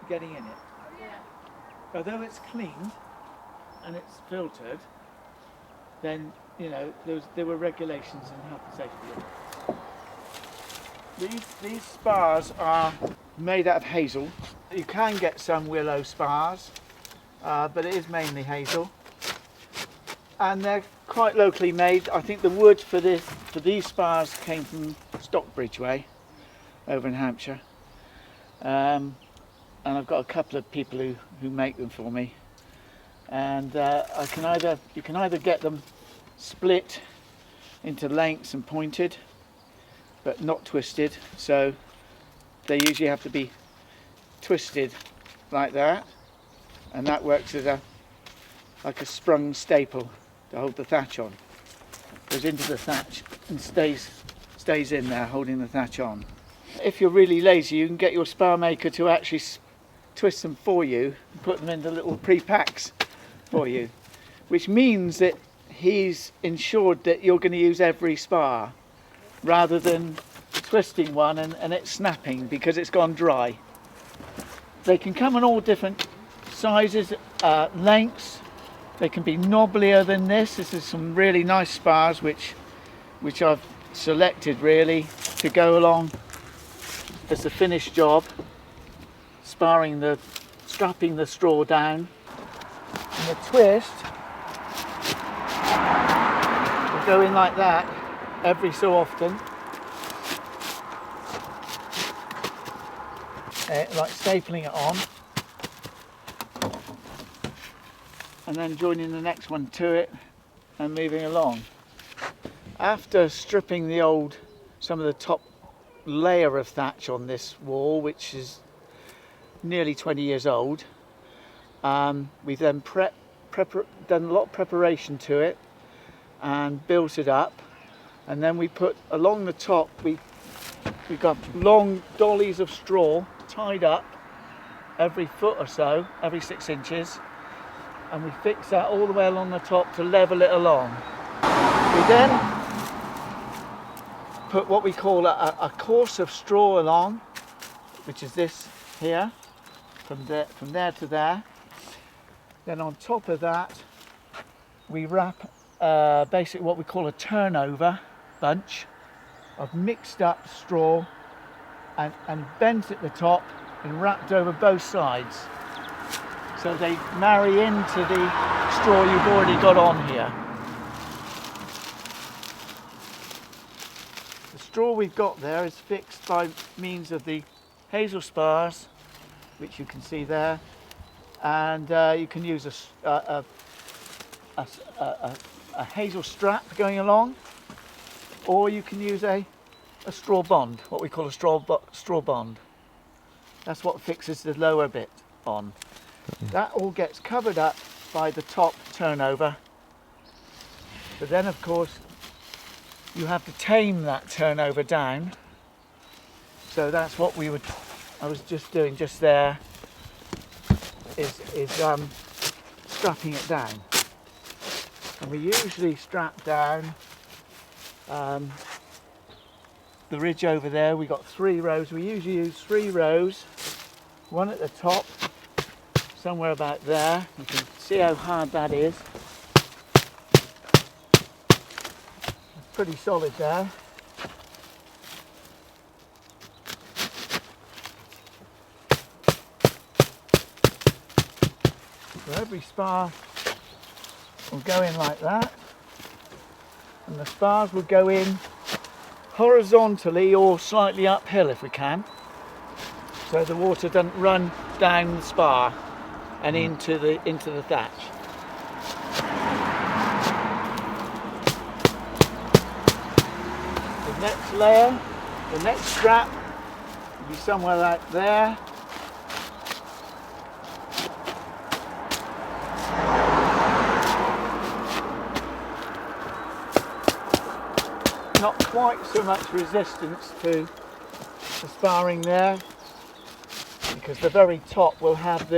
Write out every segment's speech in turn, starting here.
getting in it. Although it's cleaned and it's filtered, then there were regulations in health and safety. These spars are made out of hazel. You can get some willow spars, but it is mainly hazel, and they're quite locally made. I think the wood for these spars came from Stockbridge Way over in Hampshire, and I've got a couple of people who make them for me, and you can either get them split into lengths and pointed but not twisted, so they usually have to be twisted like that, and that works as like a sprung staple to hold the thatch on. Goes into the thatch and stays in there holding the thatch on. If you're really lazy, you can get your spar maker to actually twist them for you and put them into little pre-packs for you, which means that he's ensured that you're going to use every spar rather than twisting one and it snapping because it's gone dry. They can come in all different sizes, lengths. They can be knobblier than this. This is some really nice spars which I've selected really to go along as the finished job, strapping the straw down, and the twist will go in like that every so often, like stapling it on, and then joining the next one to it and moving along. After stripping some of the top layer of thatch on this wall, which is nearly 20 years old, we've then done a lot of preparation to it and built it up, and then we put along the top, we've got long dollies of straw tied up every foot or so, every 6 inches, and we fix that all the way along the top to level it along. We then put what we call a course of straw along, which is this here, from there to there. Then on top of that we wrap basically what we call a turnover bunch of mixed up straw and bent at the top and wrapped over both sides, so they marry into the straw you've already got on here. The straw we've got there is fixed by means of the hazel spars, which you can see there, and you can use a hazel strap going along, or you can use a straw bond, what we call a straw bond. That's what fixes the lower bit on. That all gets covered up by the top turnover, but then of course you have to tame that turnover down. So that's what I was just doing just there, is strapping it down. And we usually strap down the ridge over there. We got 3 rows. We usually use 3 rows, one at the top, somewhere about there. You can see how hard that is. It's pretty solid there. So every spar will go in like that, and the spars will go in horizontally or slightly uphill if we can, so the water doesn't run down the spar and into the thatch. The next layer, the next strap will be somewhere like there. Not quite so much resistance to the sparring there, because the very top will have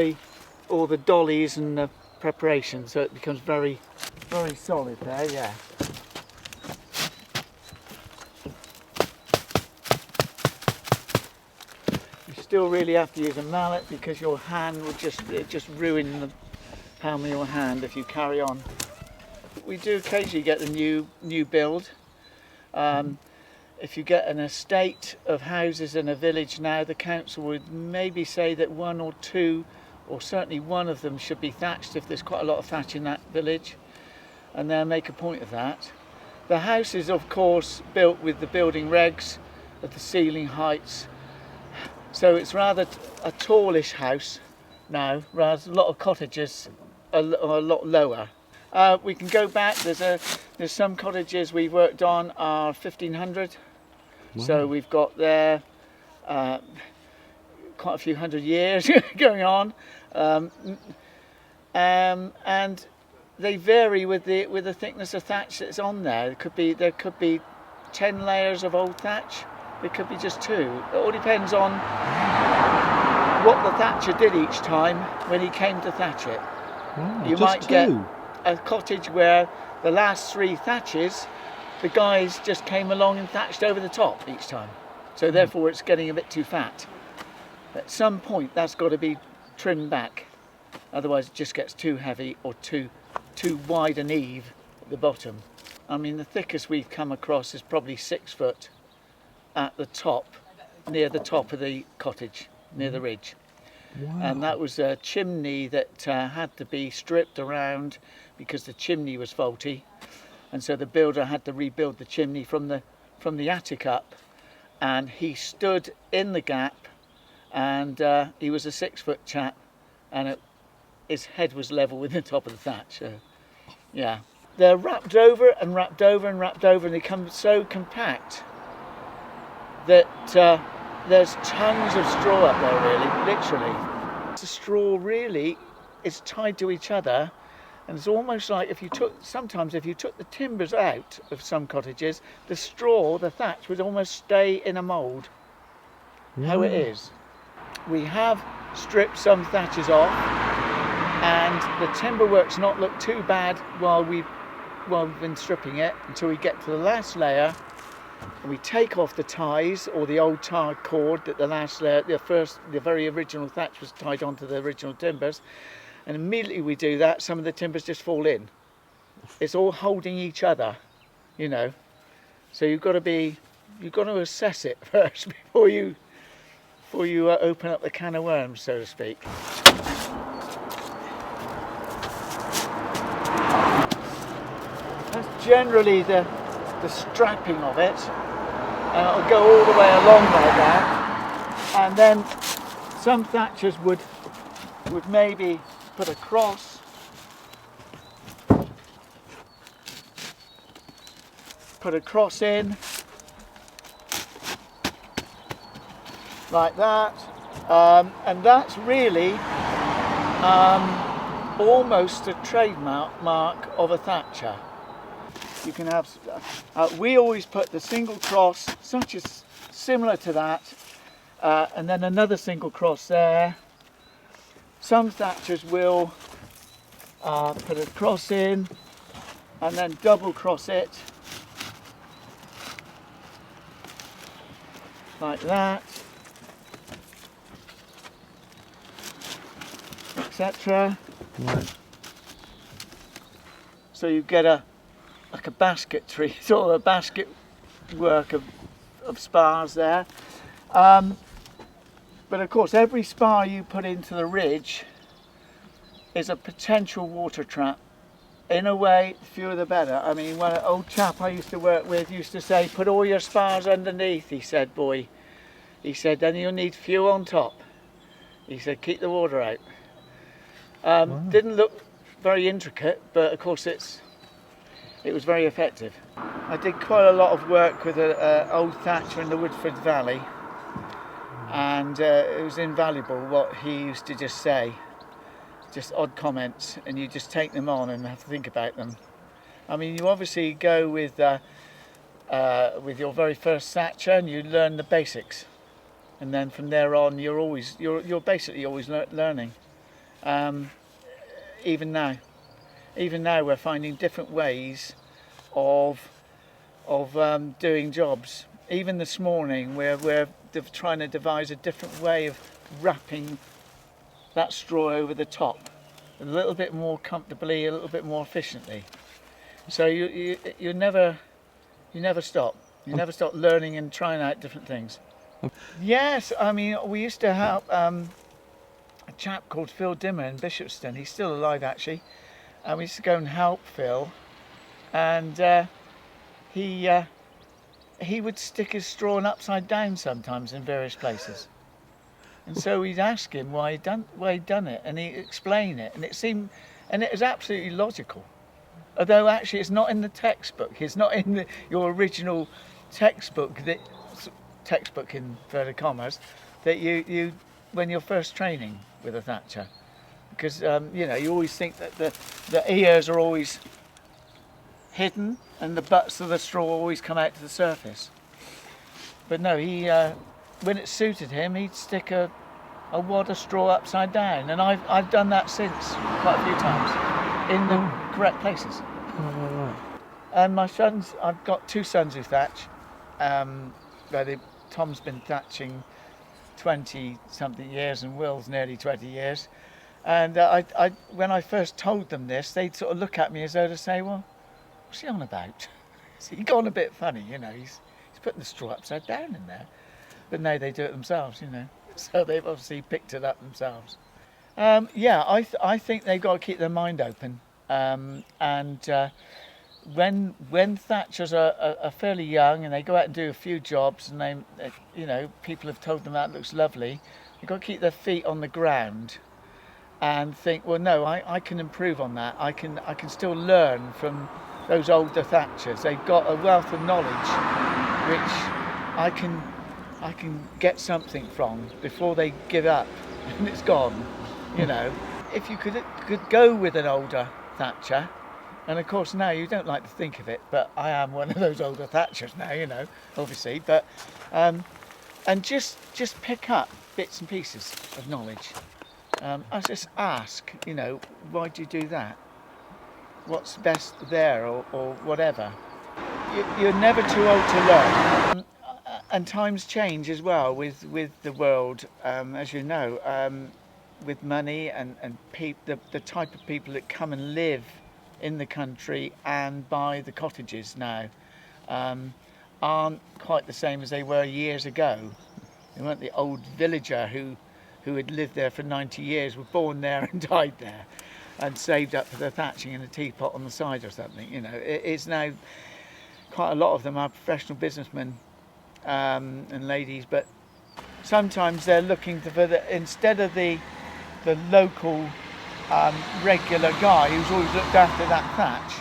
all the dollies and the preparation, so it becomes very, very solid there, yeah. still really have to use a mallet because your hand will just ruin the palm of your hand if you carry on. We do occasionally get the new build. If you get an estate of houses in a village now, the council would maybe say that one or two, or certainly one of them, should be thatched if there's quite a lot of thatch in that village, and they'll make a point of that. The house is of course built with the building regs of the ceiling heights, so it's rather a tallish house now, whereas a lot of cottages are a lot lower. We can go back. There's some cottages we've worked on are 1500. Wow. So we've got there quite a few hundred years going on, and they vary with the thickness of thatch that's on there. There could be 10 layers of old thatch. It could be just 2. It all depends on what the thatcher did each time when he came to thatch it. Wow, you might get a cottage where the last 3 thatches, the guys just came along and thatched over the top each time. So therefore it's getting a bit too fat. At some point that's got to be trimmed back. Otherwise it just gets too heavy or too wide an eave at the bottom. I mean, the thickest we've come across is probably 6 foot at the top, near the top of the cottage, near the ridge. Wow. And that was a chimney that had to be stripped around because the chimney was faulty, and so the builder had to rebuild the chimney from the attic up, and he stood in the gap, and he was a 6 foot chap, and his head was level with the top of the thatch. So, yeah, they're wrapped over and wrapped over and wrapped over, and they become so compact that there's tons of straw up there, really, literally. The straw really is tied to each other, and it's almost like sometimes if you took the timbers out of some cottages, the straw, the thatch, would almost stay in a mould. Yeah. How it is. We have stripped some thatches off, and the timber work's not looked too bad while we've been stripping it, until we get to the last layer. And we take off the ties or the old tarred cord that the last layer, the very original thatch was tied onto the original timbers, and immediately we do that, some of the timbers just fall in. It's all holding each other, you know. So you've got to assess it first before you open up the can of worms, so to speak. That's generally the strapping of it, and it'll go all the way along like that, and then some thatchers would maybe put a cross in like that, and that's really almost a trademark of a thatcher. You can have, we always put the single cross, such as similar to that, and then another single cross there. Some thatchers will put a cross in and then double cross it like that, etc. Right. So you get like a basketry, sort of a basket work of spars there. But of course every spar you put into the ridge is a potential water trap. In a way, fewer the better. I mean, one old chap I used to work with used to say, put all your spars underneath, he said, boy. He said, then you'll need few on top. He said, keep the water out. Wow. Didn't look very intricate, but of course it was very effective. I did quite a lot of work with an old thatcher in the Woodford Valley, and it was invaluable what he used to just say, just odd comments, and you just take them on and have to think about them. I mean, you obviously go with your very first thatcher and you learn the basics, and then from there on you're basically always learning. Even now we're finding different ways of doing jobs. Even this morning we're trying to devise a different way of wrapping that straw over the top, a little bit more comfortably, a little bit more efficiently. So you never stop. You never stop learning and trying out different things. Yes, I mean, we used to help a chap called Phil Dimmer in Bishopston. He's still alive actually, and we used to go and help Phil, and he would stick his straw upside down sometimes in various places. And so we'd ask him why he'd done it, and he'd explain it, and it was absolutely logical. Although actually it's not in the textbook, it's not in your original textbook, textbook in inverted commas, that you when you're first training with a thatcher. Because you always think that the ears are always hidden and the butts of the straw always come out to the surface. But no, he when it suited him, he'd stick a wad of straw upside down, and I've done that since quite a few times in the correct places. And my sons, I've got 2 sons who thatch. Tom's been thatching 20 something years and Will's nearly 20 years. And when I first told them this, they'd sort of look at me as though to say, well, what's he on about? So he gone a bit funny, he's putting the straw upside down in there. But no, they do it themselves, So they've obviously picked it up themselves. I think they've got to keep their mind open. When thatchers are fairly young and they go out and do a few jobs and people have told them that looks lovely, you've got to keep their feet on the ground and think, well, no, I can improve on that. I can still learn from those older thatchers. They've got a wealth of knowledge which I can get something from before they give up and it's gone. If you could go with an older thatcher, and of course now you don't like to think of it, but I am one of those older thatchers now, obviously, but and just pick up bits and pieces of knowledge. I just ask, why do you do that? What's best there, or whatever. You're never too old to learn. And times change as well with the world, as you know, with money and the type of people that come and live in the country and buy the cottages now aren't quite the same as they were years ago. They weren't the old villager who had lived there for 90 years, was born there and died there and saved up for the thatching in a teapot on the side or something. It's now quite a lot of them are professional businessmen and ladies, but sometimes they're looking instead of the local regular guy who's always looked after that thatch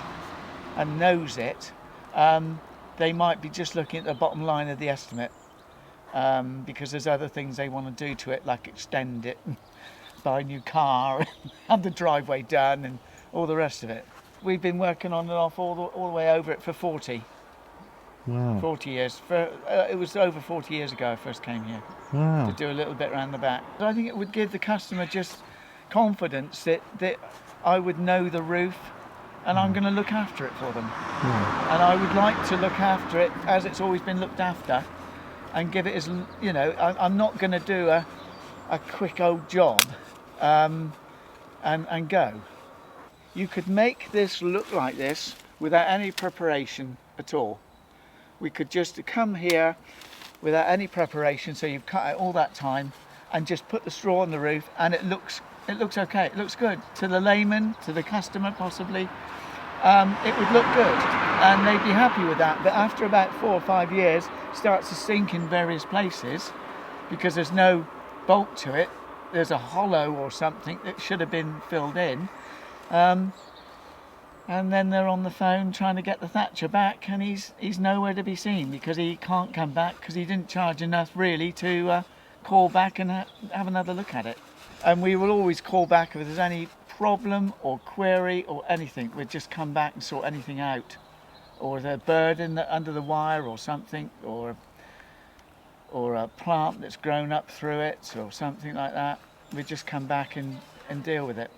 and knows it, they might be just looking at the bottom line of the estimate, because there's other things they want to do to it, like extend it, buy a new car, have the driveway done and all the rest of it. We've been working on and off all the way over it for 40. Wow. 40 years. It was over 40 years ago I first came here. Wow. To do a little bit around the back. I think it would give the customer just confidence that I would know the roof and I'm going to look after it for them. And I would like to look after it as it's always been looked after and give it as, I'm not going to do a quick old job and go. You could make this look like this without any preparation at all. We could just come here without any preparation, so you've cut out all that time and just put the straw on the roof and it looks okay, it looks good. To the layman, to the customer possibly, it would look good and they'd be happy with that. But after about 4 or 5 years, it starts to sink in various places because there's no bulk to it. There's a hollow or something that should have been filled in. And then they're on the phone trying to get the thatcher back and he's nowhere to be seen because he can't come back because he didn't charge enough really to call back and have another look at it. And we will always call back if there's any problem or query or anything. We'll just come back and sort anything out. Or there's a bird under the wire or something, or a plant that's grown up through it or something like that. We just come back and deal with it.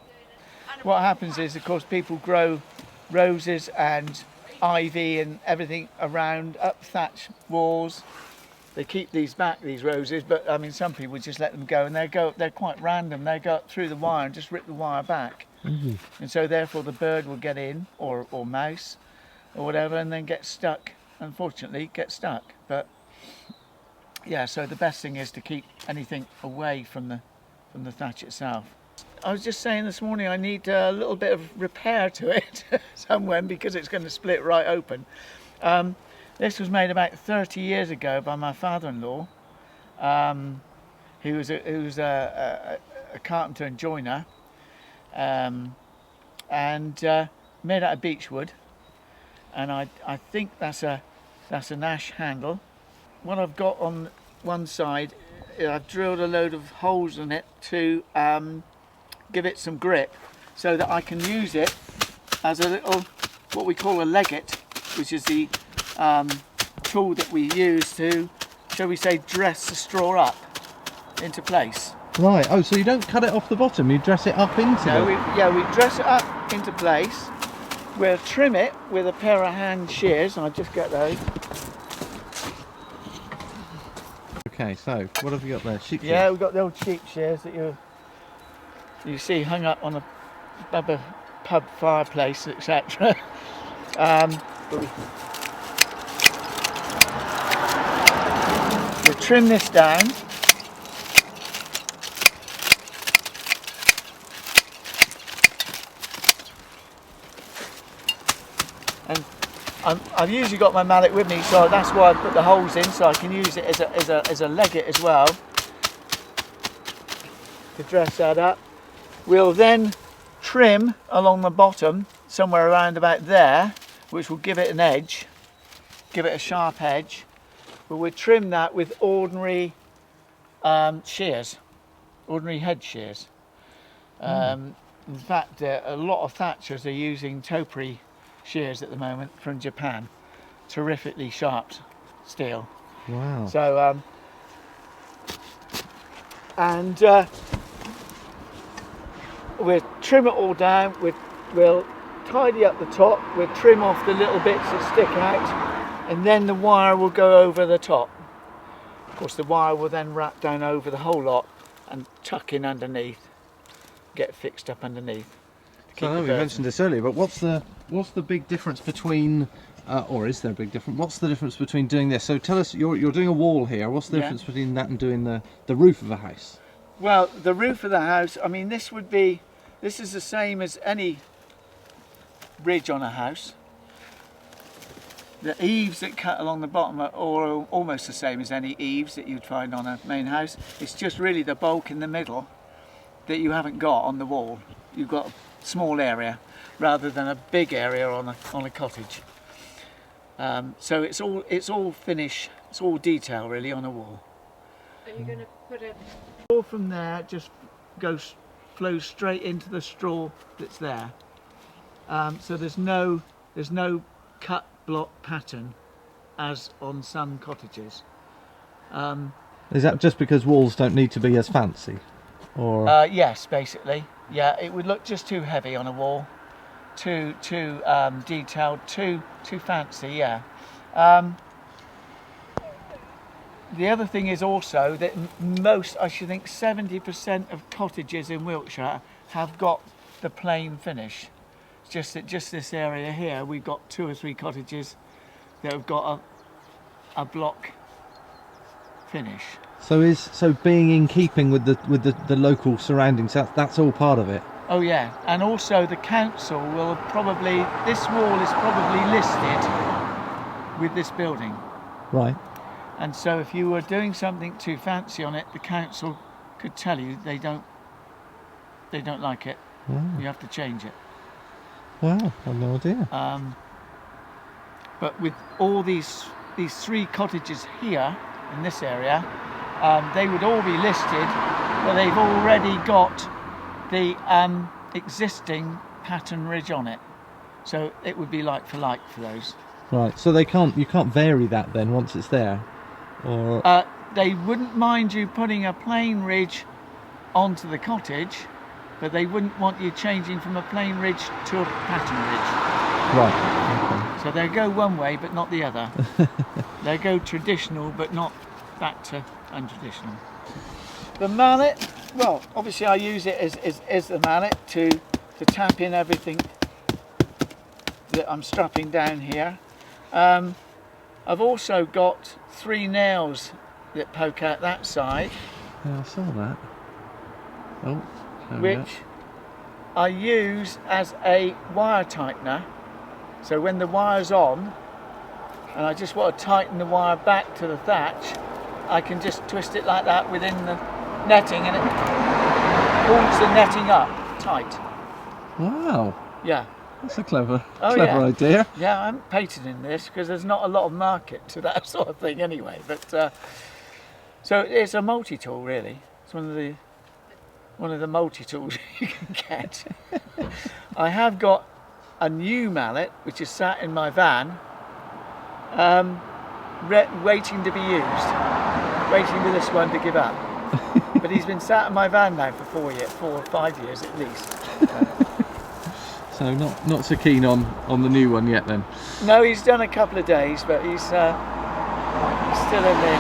What happens is, of course, people grow roses and ivy and everything around up thatch walls, they keep these back, these roses, but I mean some people just let them go, and they're quite random. They go up through the wire and just rip the wire back, and so therefore the bird will get in, or mouse, or whatever, and then get stuck. Unfortunately, get stuck. But yeah, so the best thing is to keep anything away from the thatch itself. I was just saying this morning I need a little bit of repair to it somewhere because it's going to split right open. This was made about 30 years ago by my father-in-law, who was a carpenter and joiner, and made out of beechwood. And I think that's an ash handle. What I've got on one side, I've drilled a load of holes in it to give it some grip, so that I can use it as a little, what we call a legget, which is the tool that we use to, shall we say, dress the straw up into place. Right. Oh, so you don't cut it off the bottom; you dress it up into it. We dress it up into place. We'll trim it with a pair of hand shears. I'll just get those. Okay, so what have you got there? Sheep shears? Yeah, we've got the old sheep shears that you see hung up on a pub fireplace, etc. We'll trim this down. And I've usually got my mallet with me, so that's why I put the holes in, so I can use it as a legget as well to dress that up. We'll then trim along the bottom, somewhere around about there, which will give it an edge, give it a sharp edge. But we'll trim that with ordinary shears, ordinary head shears. In fact, a lot of thatchers are using topiary shears at the moment from Japan. Terrifically sharp steel. Wow. So, we'll trim it all down, we'll tidy up the top, we'll trim off the little bits that stick out, and then the wire will go over the top. Of course, the wire will then wrap down over the whole lot and tuck in underneath, get fixed up underneath. So I know we mentioned this earlier, but what's the big difference between, or is there a big difference? What's the difference between doing this? So tell us, you're doing a wall here. What's the difference between that and doing the roof of a house? Well, the roof of the house, I mean, this is the same as any ridge on a house. The eaves that cut along the bottom are almost the same as any eaves that you'd find on a main house. It's just really the bulk in the middle that you haven't got on the wall. You've got a small area rather than a big area on a cottage. So it's all finish, it's all detail really on a wall. Are you going to put a... All from there just flows straight into the straw that's there. So there's no cut block pattern as on some cottages. Is that just because walls don't need to be as fancy? Or yes, basically. Yeah, it would look just too heavy on a wall, too detailed, too fancy. Yeah. The other thing is also that most, I should think 70% of cottages in Wiltshire have got the plain finish. It's just that this area here, we've got 2 or 3 cottages that have got a block finish. So being in keeping with the local surroundings, that's all part of it. Oh yeah, and also the council will probably, this wall is probably listed with this building. Right. And so if you were doing something too fancy on it, the council could tell you they don't like it. Wow. You have to change it. Wow, I had no idea. But with all these 3 cottages here in this area, they would all be listed, but they've already got the existing pattern ridge on it. So it would be like for like for those. Right. So you can't vary that then once it's there, or they wouldn't mind you putting a plain ridge onto the cottage, but they wouldn't want you changing from a plain ridge to a pattern ridge. Right. Okay. So they go one way but not the other. They go traditional but not back to untraditional. The mallet, well, obviously I use it as the mallet to tap in everything that I'm strapping down here. I've also got 3 nails that poke out that side. Yeah, I saw that. Oh, which I use as a wire tightener. So when the wire's on and I just want to tighten the wire back to the thatch, I can just twist it like that within the netting and it pulls the netting up tight. Wow. Yeah. That's a clever yeah. idea. Yeah, I'm patenting this because there's not a lot of market to that sort of thing anyway. But so it's a multi-tool really. It's one of the multi-tools you can get. I have got a new mallet which is sat in my van, waiting to be used, waiting for this one to give up. But he's been sat in my van now for 4 or 5 years at least. So not so keen on the new one yet then? No, he's done a couple of days, but he's still in the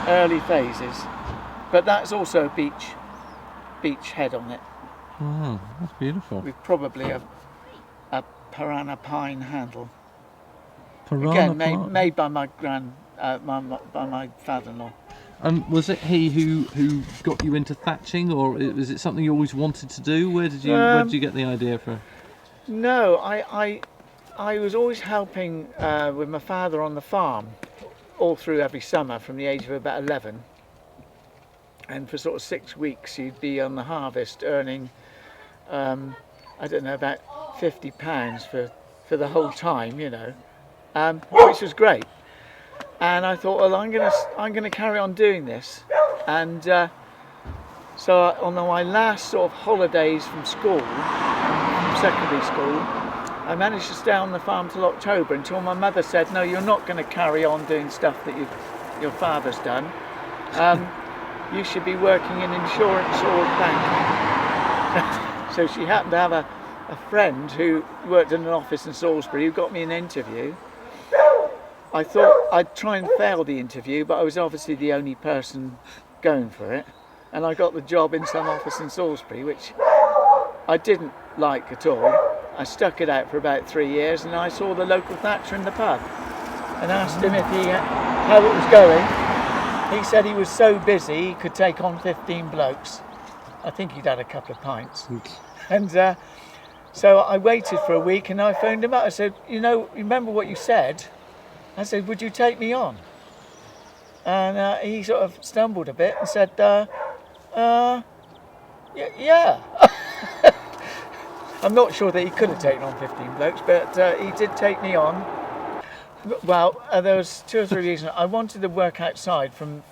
early phases. But that's also a beach head on it. Wow, that's beautiful. With probably a piranha pine handle. Piranha Again, made by my by my father-in-law. Was it he who got you into thatching, or was it something you always wanted to do? Where did you get the idea from? No, I was always helping with my father on the farm all through every summer from the age of about 11. And for sort of 6 weeks he'd be on the harvest earning, I don't know, about £50 for the whole time, you know, which was great. And I thought, well, I'm gonna carry on doing this. And so on my last sort of holidays from school, from secondary school, I managed to stay on the farm till October until my mother said, no, you're not going to carry on doing stuff that your father's done. You should be working in insurance or banking. So she happened to have a friend who worked in an office in Salisbury who got me an interview. I thought I'd try and fail the interview, but I was obviously the only person going for it. And I got the job in some office in Salisbury, which I didn't like at all. I stuck it out for about 3 years, and I saw the local thatcher in the pub and asked him how it was going. He said he was so busy he could take on 15 blokes. I think he'd had a couple of pints. And so I waited for a week and I phoned him up. I said, you know, remember what you said? I said, would you take me on? And he sort of stumbled a bit and said, yeah. I'm not sure that he could have taken on 15 blokes, but he did take me on. Well, there was 2 or 3 reasons. I wanted to work outside from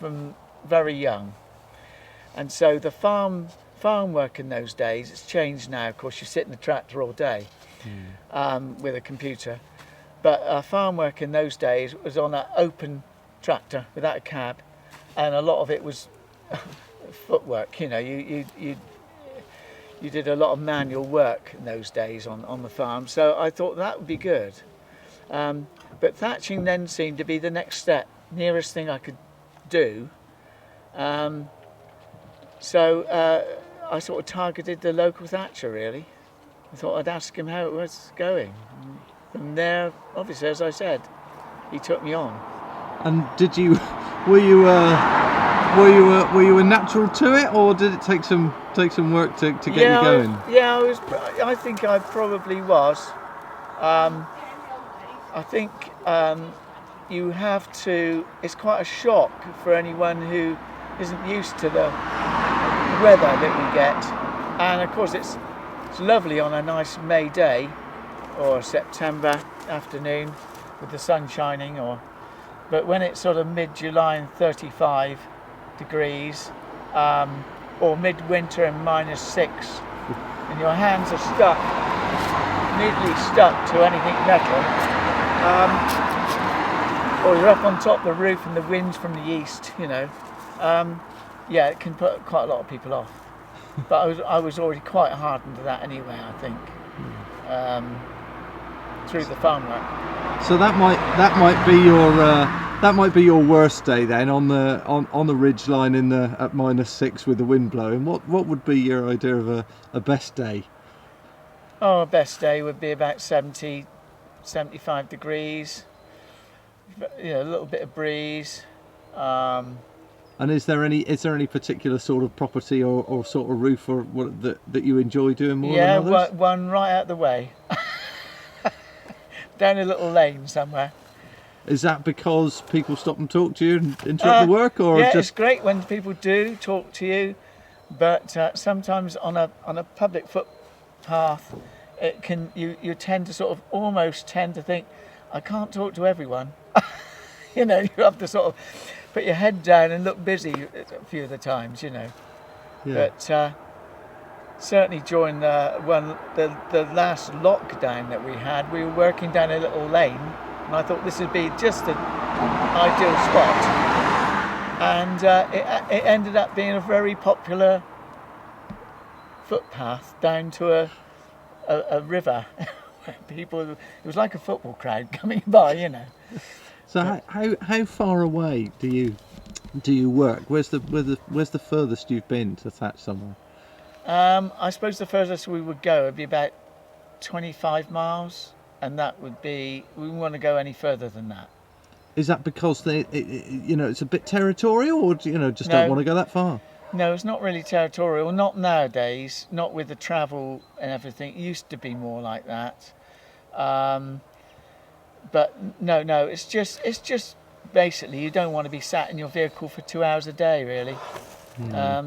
very young. And so the farm work in those days, it's changed now. Of course, you sit in the tractor all day with a computer. But farm work in those days was on an open tractor without a cab, and a lot of it was footwork. You know, you did a lot of manual work in those days on the farm. So I thought that would be good. But thatching then seemed to be the next step, nearest thing I could do. So I sort of targeted the local thatcher really. I thought I'd ask him how it was going. From there, obviously, as I said, he took me on. And were you a natural to it, or did it take some work to get you going? I think I probably was. I think you have to. It's quite a shock for anyone who isn't used to the weather that we get, and of course it's lovely on a nice May day or September afternoon with the sun shining, but when it's sort of mid-July and 35 degrees, or midwinter and -6, and your hands are stuck, neatly stuck to anything metal, or you're up on top of the roof and the wind's from the east, you know, yeah, it can put quite a lot of people off. But I was already quite hardened to that anyway, I think. Through the farm work. So that might be that might be your worst day then, on the ridge line at -6 with the wind blowing. What would be your idea of a best day? Oh, a best day would be about 70, 75 degrees. You know, a little bit of breeze. And is there any particular sort of property or sort of roof or what that you enjoy doing more than others? Yeah, one right out the way. Down a little lane somewhere. Is that because people stop and talk to you and interrupt the work, or yeah, just? It's great when people do talk to you, but sometimes on a public footpath, you tend to sort of almost tend to think, I can't talk to everyone. You know, you have to sort of put your head down and look busy a few of the times, you know. Yeah. But certainly during the last lockdown that we had, we were working down a little lane, and I thought this would be just an ideal spot. And it ended up being a very popular footpath down to a river. People, it was like a football crowd coming by, you know. So how far away do you work? Where's the furthest you've been to thatch somewhere? I suppose the furthest we would go would be about 25 miles, and that would be, we wouldn't want to go any further than that. Is that because it's a bit territorial, or do you just don't want to go that far? No, it's not really territorial. Not nowadays. Not with the travel and everything. It used to be more like that. But no. It's just basically you don't want to be sat in your vehicle for 2 hours a day, really. I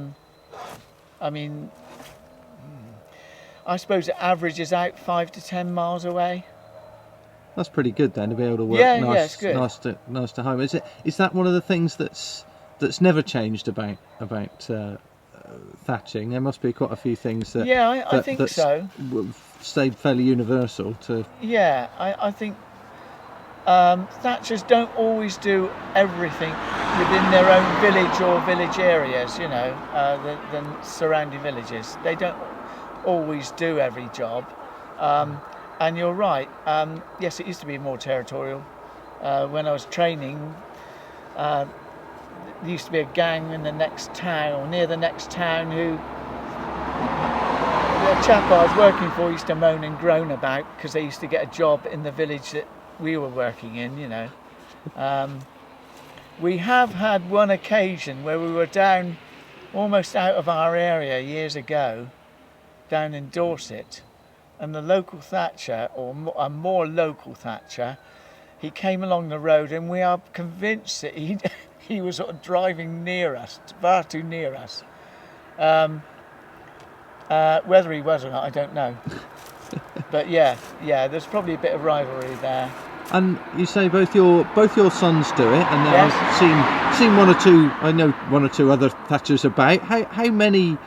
mean, I suppose it averages out 5 to 10 miles away. That's pretty good then, to be able to work it's good. nice to home. Is that one of the things that's never changed about thatching? There must be quite a few things that I think so. Stayed fairly universal to. Yeah, I think thatchers don't always do everything within their own village or village areas. You know, the surrounding villages. They don't always do every job. And you're right. Yes, it used to be more territorial. When I was training, there used to be a gang in the next town or near the next town who the chap I was working for used to moan and groan about because they used to get a job in the village that we were working in, you know. We have had one occasion where we were down almost out of our area years ago, down in Dorset, and the local thatcher, or a more local thatcher, he came along the road, and we are convinced that he was sort of driving near us, far too near us. Whether he was or not, I don't know. But yeah, there's probably a bit of rivalry there. And you say both your sons do it, and Yes. I've seen one or two. I know one or two other thatchers about. How many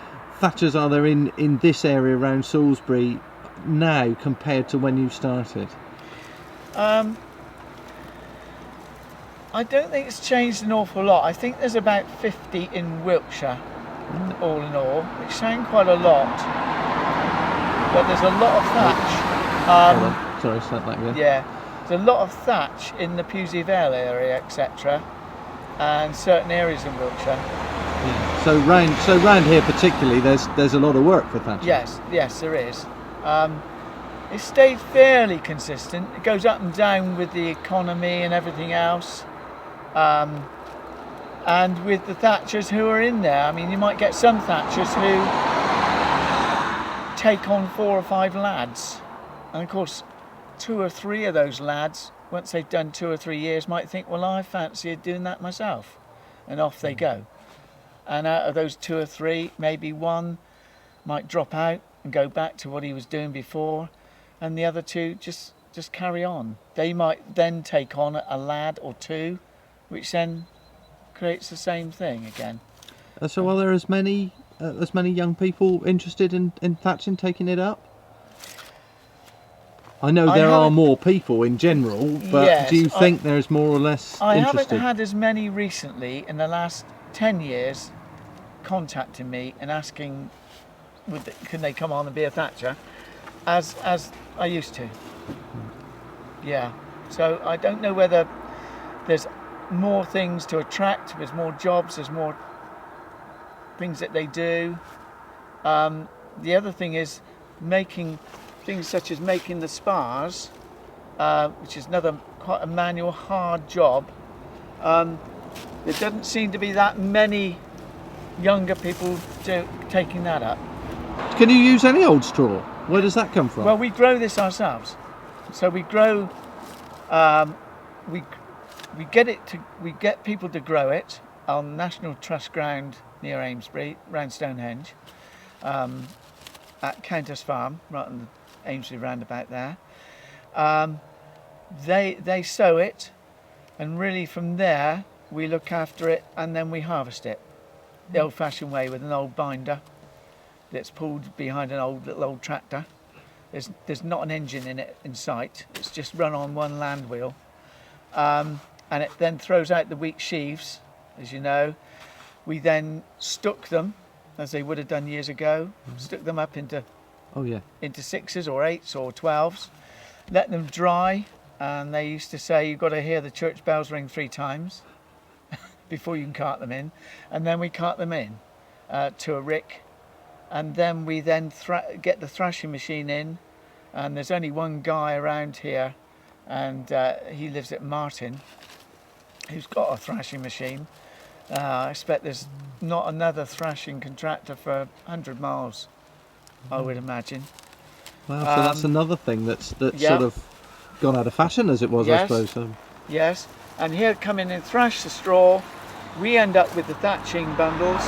thatchers are there in this area around Salisbury now compared to when you started? I don't think it's changed an awful lot. I think there's about 50 in Wiltshire, all in all, which sound quite a lot. But there's a lot of thatch. Sorry, start that again. Yeah, there's a lot of thatch in the Pewsey Vale area, etc., and certain areas in Wiltshire. Yeah. So round here particularly, there's a lot of work for thatching. Yes, there is. It stayed fairly consistent. It goes up and down with the economy and everything else. And with the thatchers who are in there, I mean, you might get some thatchers who take on 4 or 5 lads. And of course, 2 or 3 of those lads, once they've done 2 or 3 years, might think, well, I fancy doing that myself. And off they go. And out of those 2 or 3, maybe one might drop out and go back to what he was doing before, and the other 2 just carry on. They might then take on a lad or 2, which then creates the same thing again. So are there as many young people interested in thatching, taking it up? I know there are more people in general, but yes, do you think there's more or less I interested? haven't had as many recently in the last 10 years contacting me and asking can they come on and be a thatcher as I used to. Yeah, so I don't know whether there's more things to attract. There's more jobs. There's more things that they do. The other thing is making things such as making the spars, which is another quite a manual, hard job. There doesn't seem to be that many younger people taking that up. Can you use any old straw? Where does that come from? Well, we grow this ourselves. So we grow, we get people to grow it on National Trust ground near Amesbury, round Stonehenge, at Countess Farm, right on the Amesbury roundabout there. They sow it, and really from there we look after it, and then we harvest it the old-fashioned way with an old binder that's pulled behind an little old tractor. There's not an engine in it in sight. It's just run on one land wheel, and it then throws out the weak sheaves. As you know, we then stuck them, as they would have done years ago. Stuck them up into into 6s or 8s or 12s. Let them dry, and they used to say you've got to hear the church bells ring 3 times before you can cart them in, and then we cart them in to a rick. And then we then get the thrashing machine in, and there's only one guy around here, and he lives at Martin, who's got a thrashing machine. I expect there's not another thrashing contractor for 100 miles, I would imagine. Wow, so that's another thing that's yeah. sort of gone out of fashion, as it was, Yes. I suppose. Yes, and here come in and thrash the straw. We end up with the thatching bundles.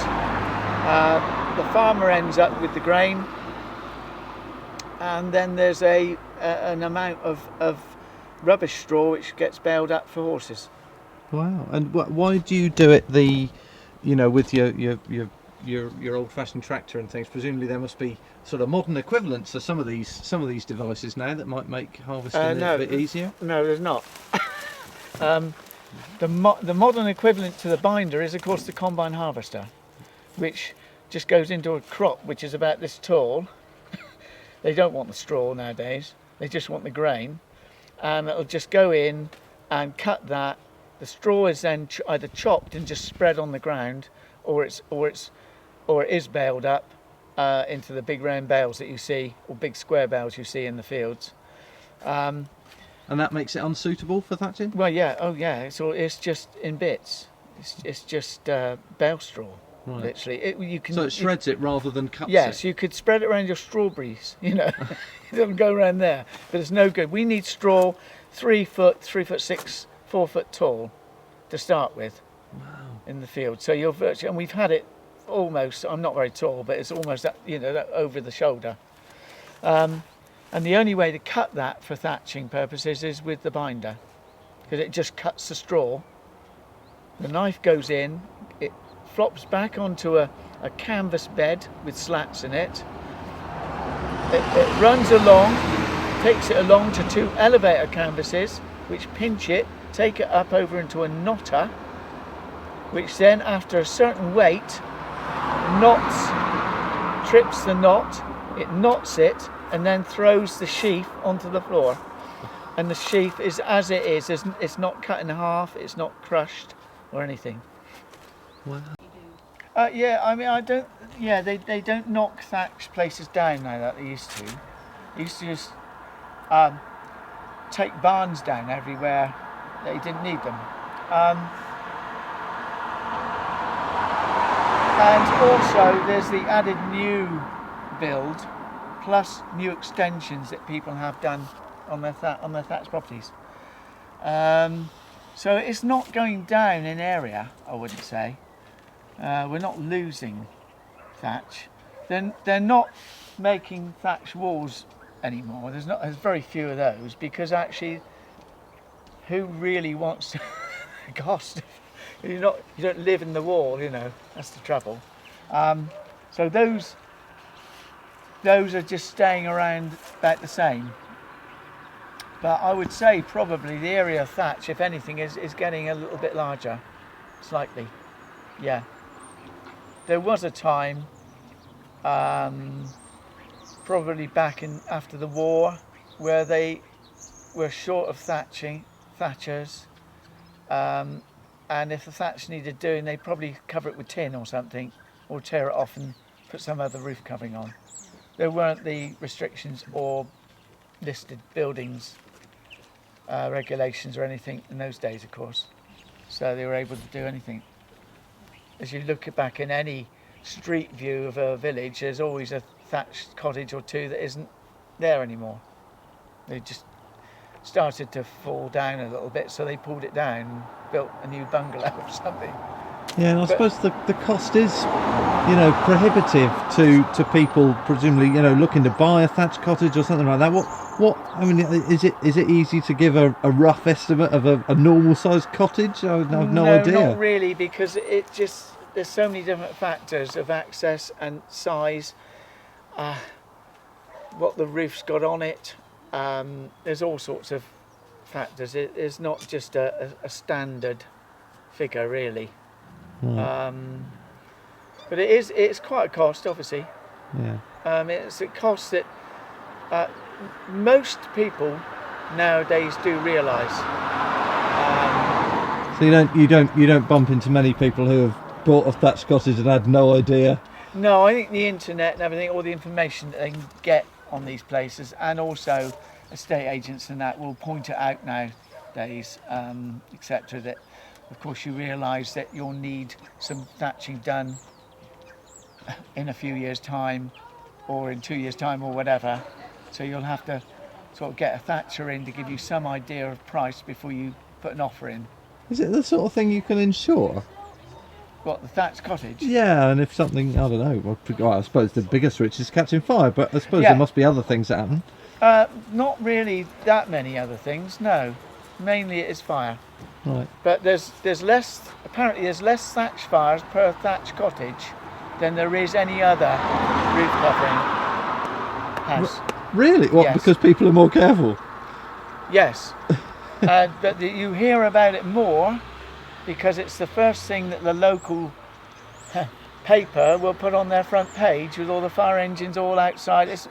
The farmer ends up with the grain, and then there's an amount of rubbish straw which gets baled up for horses. Wow! And why do you do it with your old-fashioned tractor and things? Presumably there must be sort of modern equivalents to some of these devices now that might make harvesting a bit easier. No, there's not. The modern equivalent to the binder is, of course, the combine harvester, which just goes into a crop which is about this tall. They don't want the straw nowadays, they just want the grain, and it'll just go in and cut that. The straw is then either chopped and just spread on the ground, or it is baled up into the big round bales that you see, or big square bales you see in the fields. And that makes it unsuitable for thatching? Well, yeah, it's just in bits. It's just bale straw. Right. Literally, so it shreds it rather than cuts it. Yes, you could spread it around your strawberries. It doesn't go around there, but it's no good. We need straw 3 foot, 3'6", 4 foot tall to start with. Wow. In the field. So you're virtually, and we've had it almost. I'm not very tall, but it's almost that over the shoulder. And the only way to cut that for thatching purposes is with the binder, because it just cuts the straw. The knife goes in. It flops back onto a canvas bed with slats in it. It runs along, takes it along to 2 elevator canvases, which pinch it, take it up over into a knotter, which then, after a certain weight, trips the knot, it knots it, and then throws the sheaf onto the floor. And the sheaf is as it is. It's not cut in half, it's not crushed or anything. Wow. They don't knock thatch places down now that they used to. They used to just take barns down everywhere that you didn't need them. And also there's the added new build plus new extensions that people have done on their thatch properties. So it's not going down in area, I wouldn't say. We're not losing thatch. They're not making thatch walls anymore. There's very few of those, because actually, who really wants to cost? You don't live in the wall, that's the trouble. So those are just staying around about the same. But I would say probably the area of thatch, if anything, is getting a little bit larger, slightly. Yeah. There was a time, probably back after the war, where they were short of thatchers. and if the thatch needed doing, they'd probably cover it with tin or something, or tear it off and put some other roof covering on. There weren't the restrictions or listed buildings regulations or anything in those days, of course, so they were able to do anything. As you look back in any street view of a village, there's always a thatched cottage or two that isn't there anymore. They just started to fall down a little bit, so they pulled it down and built a new bungalow or something. Yeah, and I suppose the cost is, you know, prohibitive to people presumably, you know, looking to buy a thatched cottage or something like that. What I mean, is it easy to give a rough estimate of a normal sized cottage? I have no idea. No, not really, because there's so many different factors of access and size, what the roof's got on it. There's all sorts of factors. It's not just a standard figure, really. But it's quite a cost, obviously. Yeah. It's a cost that most people nowadays do realise. So you don't bump into many people who have bought a thatched cottage and had no idea. No, I think the internet and everything, all the information that they can get on these places, and also estate agents and that will point it out nowadays, etc. That, of course, you realise that you'll need some thatching done in a few years' time, or in 2 years' time, or whatever. So you'll have to sort of get a thatcher in to give you some idea of price before you put an offer in. Is it the sort of thing you can insure? What, the thatched cottage? Yeah, and if something, I don't know, well, I suppose the biggest risk is catching fire, but I suppose Yeah. there must be other things that happen. Not really that many other things, no. Mainly it is fire. Right. But there's less thatch fires per thatched cottage than there is any other roof covering house. Really? What, Yes. because people are more careful? Yes. But you hear about it more because it's the first thing that the local paper will put on their front page with all the fire engines all outside. It's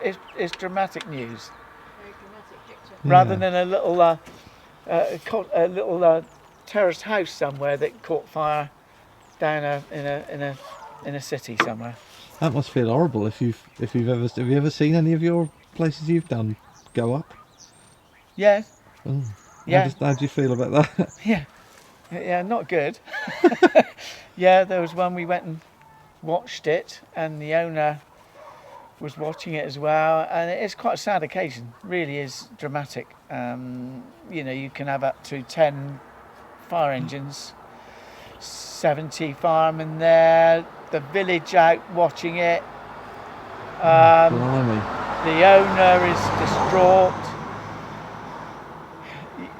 dramatic news. Very dramatic picture. Rather than a little terraced house somewhere that caught fire down in a city somewhere. That must feel horrible if you've ever seen any of your places you've done go up? Yeah. Oh. Yeah. How do you feel about that? Yeah, not good. Yeah, there was one we went and watched it, and the owner was watching it as well, and it's quite a sad occasion. Really is dramatic. You know, you can have up to 10 fire engines, 70 firemen there, the village out watching it. Blimey. The owner is distraught.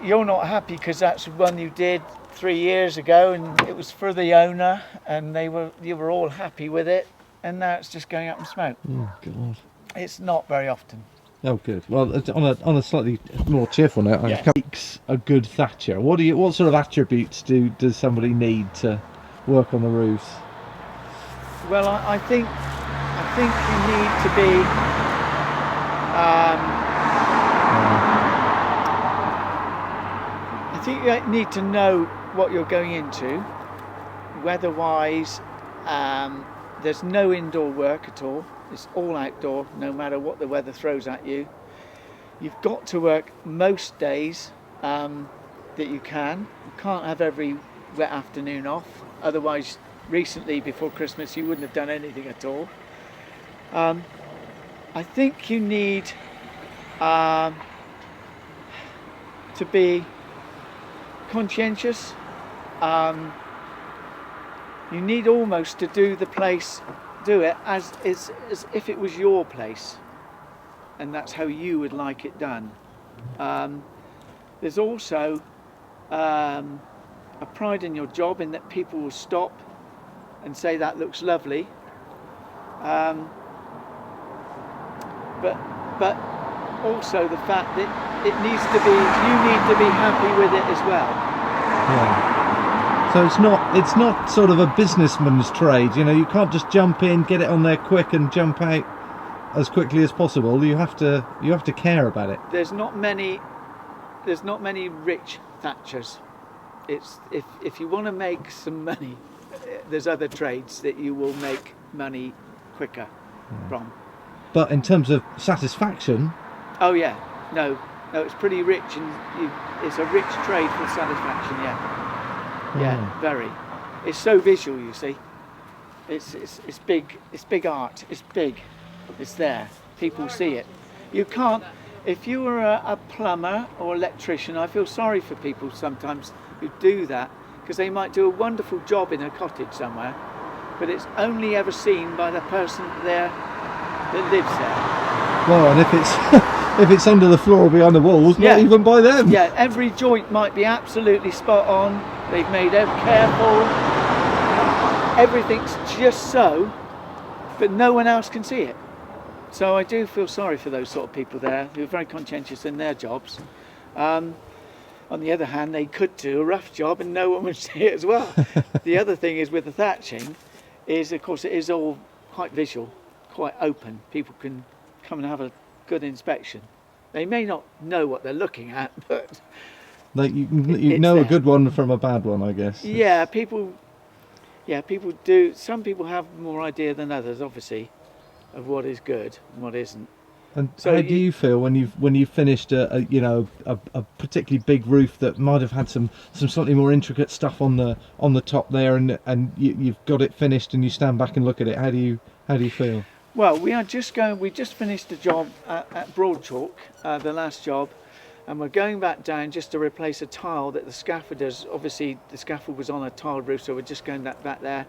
You're not happy because that's one you did 3 years ago, and it was for the owner, and you were all happy with it, and now it's just going up in smoke. Oh God. It's not very often. Oh, good. Well, on a slightly more cheerful note, Yes. makes a good thatcher. What sort of attributes does somebody need to work on the roofs? Well, I think you need to be. I think you need to know what you're going into. Weather-wise, there's no indoor work at all. It's all outdoor, no matter what the weather throws at you. You've got to work most days that you can. You can't have every wet afternoon off. Otherwise, recently, before Christmas, you wouldn't have done anything at all. I think you need to be conscientious. You need almost to do it as if it was your place, and that's how you would like it done. There's also a pride in your job in that people will stop and say that looks lovely, but also the fact that you need to be happy with it as well. Yeah. So it's not sort of a businessman's trade. You know, you can't just jump in, get it on there quick, and jump out as quickly as possible. You have to care about it. There's not many rich thatchers. It's if you want to make some money, there's other trades that you will make money quicker from. But in terms of satisfaction, Oh yeah, no, it's pretty rich, and it's a rich trade for satisfaction. Yeah, very. It's so visual, you see. It's big. It's big art. It's big. It's there. People see it. You can't. If you were a plumber or electrician, I feel sorry for people sometimes who do that, because they might do a wonderful job in a cottage somewhere, but it's only ever seen by the person there that lives there. well, and if it's if it's under the floor or behind the walls, not even by them. Yeah, every joint might be absolutely spot on. They've made it careful. Everything's just so, but no one else can see it. So I do feel sorry for those sort of people there who are very conscientious in their jobs. On the other hand, they could do a rough job and no one would see it as well. The other thing is with the thatching is, of course, it is all quite visual, quite open. People can come and have a good inspection. They may not know what they're looking at, but Like you know there. a good one from a bad one, I guess. Yeah, people do. Some people have more idea than others, obviously, of what is good and what isn't. And So how do you feel when you've finished a particularly big roof that might have had some slightly more intricate stuff on the top there, and you've got it finished and you stand back and look at it? How do you feel? Well, we just finished a job at Broad Chalke, the last job, and we're going back down just to replace a tile that the scaffolders, obviously the scaffold was on a tiled roof, so we're just going back there.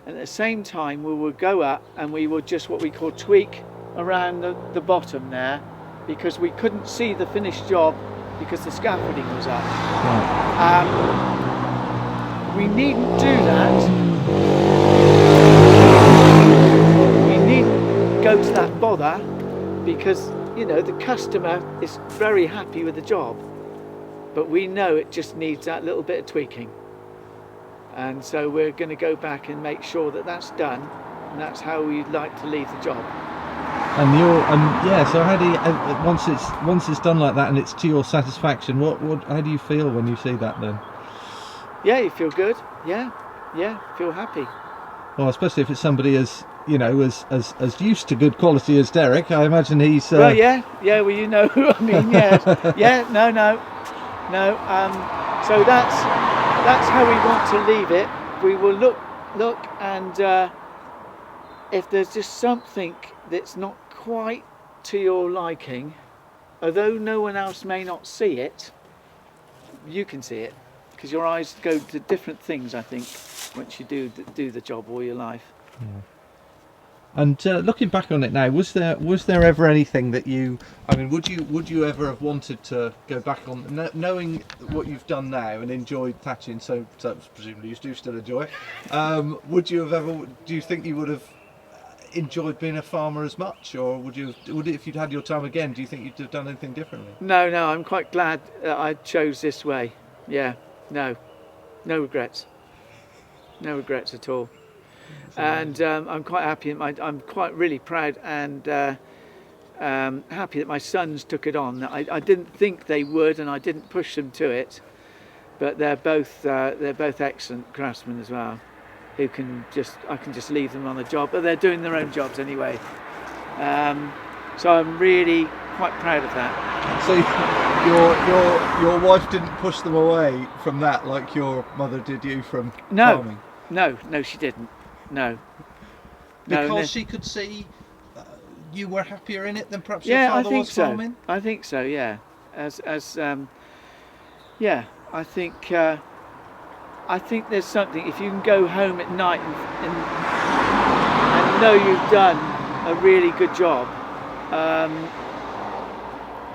And at the same time, we will go up and we will just what we call tweak around the bottom there, because we couldn't see the finished job because the scaffolding was up. Right. We needn't do that. We needn't go to that bother, because the customer is very happy with the job, but we know it just needs that little bit of tweaking. And so we're going to go back and make sure that that's done, and that's how we'd like to leave the job. So how do you once it's done like that and it's to your satisfaction, how do you feel when you see that then? Yeah, you feel good. Yeah, feel happy. Well, especially if it's somebody as used to good quality as Derek, I imagine he's. Well, yeah. Well, you know who I mean. Yeah. No. So that's how we want to leave it. We will look, and if there's just something that's not quite to your liking, although no one else may not see it, you can see it, because your eyes go to different things, I think, once you do the job all your life. Yeah. And looking back on it now, was there ever anything that would you ever have wanted to go back on, knowing what you've done now and enjoyed thatching, so presumably you do still enjoy it, do you think you would have enjoyed being a farmer as much, or if you'd had your time again, do you think you'd have done anything differently? No, I'm quite glad that I chose this way. Yeah, no regrets at all. And I'm quite happy. I'm quite really proud and happy that my sons took it on. I didn't think they would, and I didn't push them to it. But they're both excellent craftsmen as well, who I can just leave them on the job. But they're doing their own jobs anyway. So I'm really quite proud of that. So your wife didn't push them away from that like your mother did you from farming? No, she didn't. No. Because she could see you were happier in it than perhaps your father was farming? I think so, yeah. I think there's something, if you can go home at night and know you've done a really good job,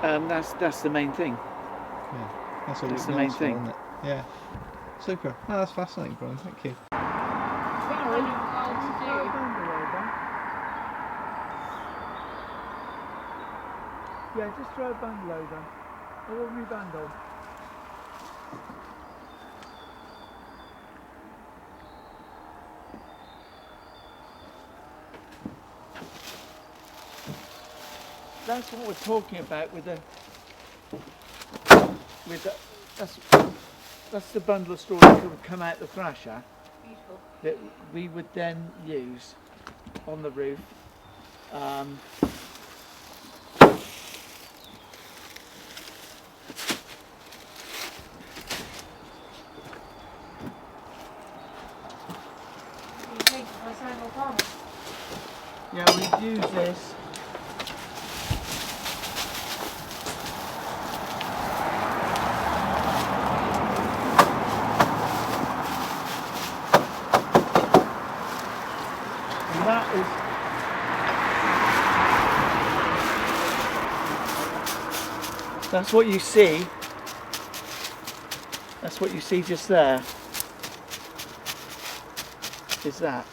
that's the main thing. Yeah, that's the main thing. Isn't it? Yeah, super. Oh, that's fascinating, Brian. Thank you. Yeah, just throw a bundle over. A ordinary bundle. That's what we're talking about with the that's the bundle of straw that would come out the thrasher Beautiful. that we would then use on the roof. You take it by Simon Farmer. Yeah, we use this. And that is that's what you see. That's what you see just there. Is that?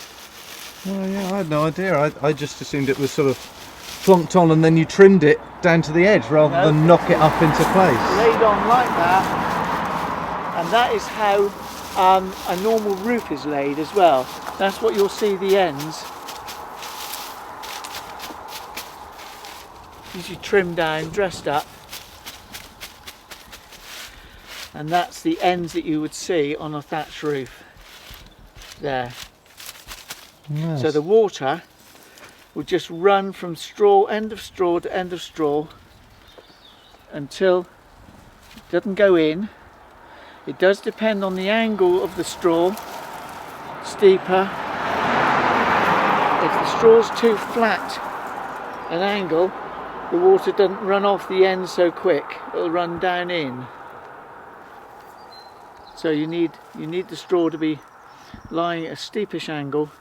Well, yeah, I had no idea. I just assumed it was sort of plonked on and then you trimmed it down to the edge rather No. than knock it up into place. Laid on like that, and that is how a normal roof is laid as well. That's what you'll see the ends. Usually trimmed down, dressed up, and that's the ends that you would see on a thatched roof there. Yes. So the water will just run from straw, end of straw to end of straw until it doesn't go in. It does depend on the angle of the straw, steeper. If the straw's too flat an angle, the water doesn't run off the end so quick, it'll run down in. So you need the straw to be lying at a steepish angle.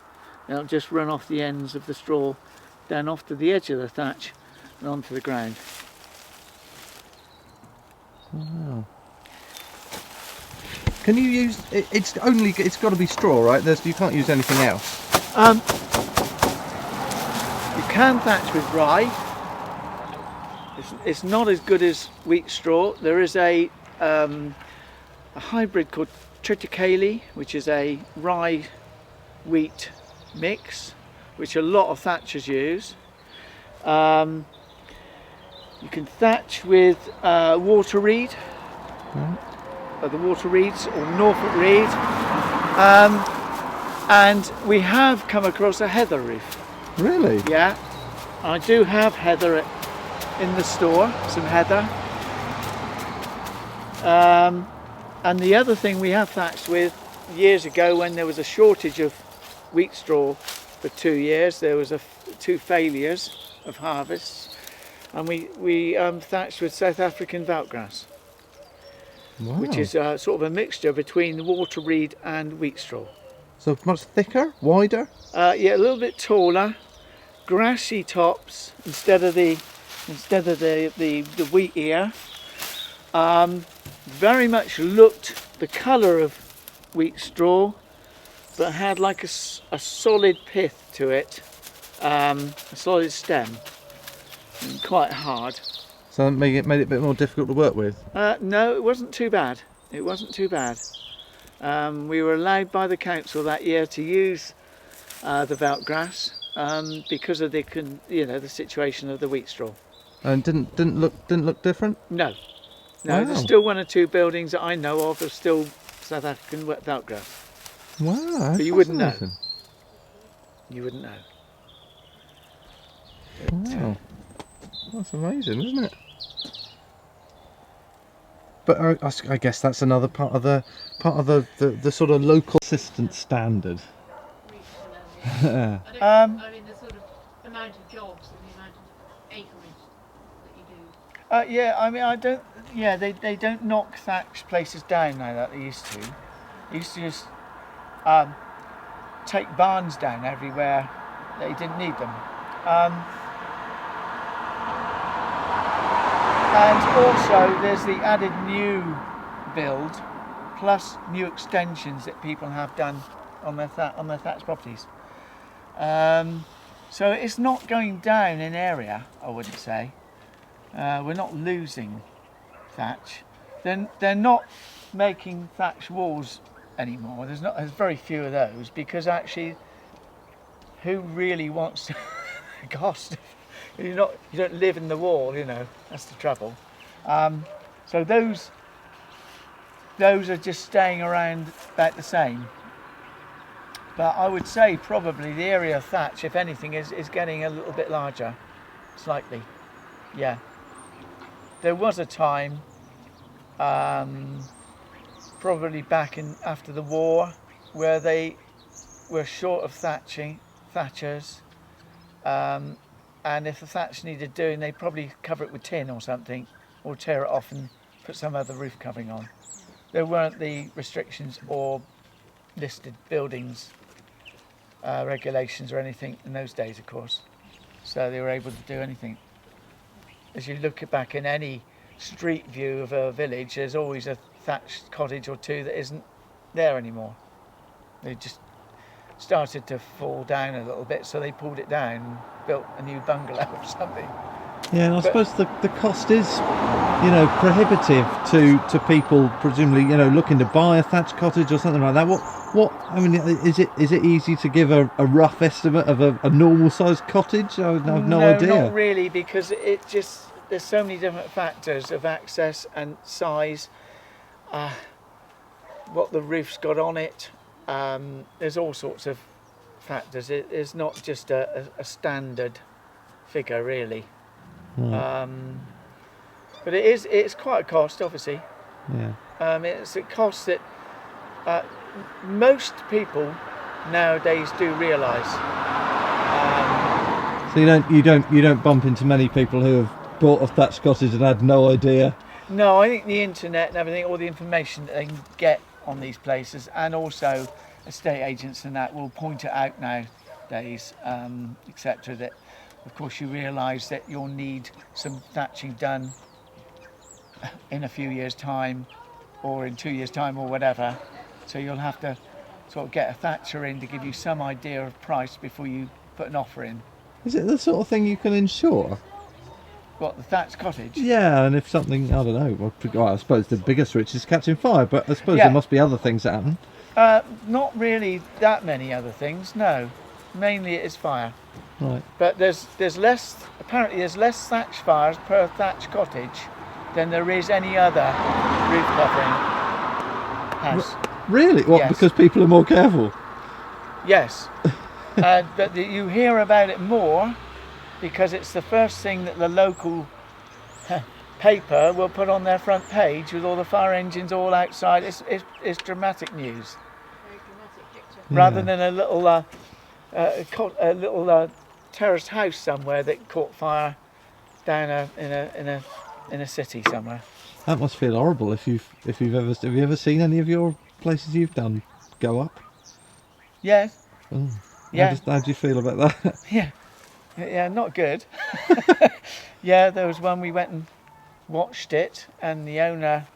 It'll just run off the ends of the straw down off to the edge of the thatch and onto the ground. Wow. Can you use it? It's got to be straw, right? You can't use anything else. You can thatch with rye. It's not as good as wheat straw. There is a hybrid called triticale, which is a rye wheat mix, which a lot of thatchers use. You can thatch with water reed, the water reeds or Norfolk reed, and we have come across a heather roof. Really? Yeah, I do have heather in the store, some heather. And the other thing we have thatched with years ago, when there was a shortage of wheat straw for 2 years, there was 2 failures of harvests, and we thatched with South African veltgrass, Wow. which is sort of a mixture between the water reed and wheat straw. So much thicker, wider. Yeah, a little bit taller, grassy tops instead of the wheat ear. Very much looked the colour of wheat straw, but had like a solid pith to it, a solid stem, and quite hard. So that made it a bit more difficult to work with. No, it wasn't too bad. It wasn't too bad. We were allowed by the council that year to use the veltgrass because of the situation of the wheat straw. And didn't look different. No, Wow. there's still 1 or 2 buildings that I know of are still South African veltgrass. Wow. But you wouldn't know. fascinating. You wouldn't know. Wow. That's amazing, isn't it? But I guess that's another part of the sort of local assistance standard. I mean the sort of amount of jobs and the amount of acreage that you do. Yeah, I mean, I don't. Yeah, they don't knock thatch places down now that they used to. They used to just take barns down everywhere that you didn't need them. And also, there's the added new build, plus new extensions that people have done on their thatched properties. So it's not going down in area, I wouldn't say. We're not losing thatch. They're not making thatch walls anymore. There's very few of those, because actually, who really wants to? Gosh, you don't live in the wall, that's the trouble. So those those are just staying around about the same. But I would say probably the area of thatch, if anything, is getting a little bit larger, slightly. Yeah. There was a time, probably back in after the war, where they were short of thatchers, and if the thatch needed doing, they'd probably cover it with tin or something, or tear it off and put some other roof covering on. There weren't the restrictions or listed buildings regulations or anything in those days, of course, so they were able to do anything. As you look back in any street view of a village, there's always a thatched cottage or two that isn't there anymore. They just started to fall down a little bit, so they pulled it down and built a new bungalow or something. Yeah, and I suppose the cost is, prohibitive to people presumably, looking to buy a thatched cottage or something like that. What? I mean, is it easy to give a rough estimate of a normal sized cottage? I have no idea. No, not really, because there's so many different factors of access and size. What the roof's got on it. There's all sorts of factors. It is not just a standard figure, really. But it's quite a cost, obviously. Yeah. It's a cost that most people nowadays do realise. So you don't bump into many people who have bought a thatched cottage and had no idea. No, I think the internet and everything, all the information that they can get on these places, and also estate agents and that will point it out nowadays, etc. That, of course, you realise that you'll need some thatching done in a few years' time, or in 2 years' time, or whatever. So you'll have to sort of get a thatcher in to give you some idea of price before you put an offer in. Is it the sort of thing you can insure? What, the thatched cottage? Yeah, and if something, I don't know, well, I suppose the biggest risk is catching fire, but I suppose Yeah. there must be other things that happen. Not really that many other things, no. Mainly it is fire. Right. But there's less thatch fires per thatched cottage than there is any other roof covering house. Really? What, Yes. because people are more careful? Yes. But you hear about it more because it's the first thing that the local paper will put on their front page with all the fire engines all outside. It's dramatic news. Very dramatic picture. Rather than a little terraced house somewhere that caught fire down in a city somewhere. That must feel horrible have you ever seen any of your places you've done go up? Yes. Oh. Yeah. How do you feel about that? Yeah, not good. Yeah, there was one we went and watched it, and the owner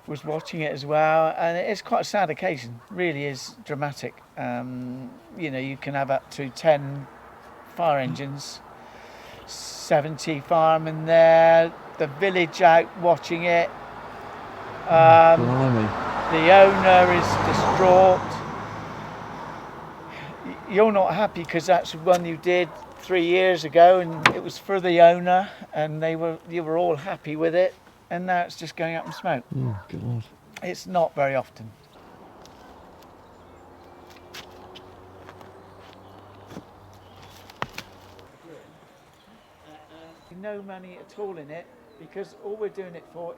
was watching it as well, and it is quite a sad occasion. Really is dramatic. You can have up to 10 fire engines, 70 firemen there, the village out watching it. Blimey. The owner is distraught. You're not happy because that's one you did 3 years ago, and it was for the owner, and you were all happy with it, and now it's just going up in smoke. Oh God. It's not very often. No money at all in it, because all we're doing it for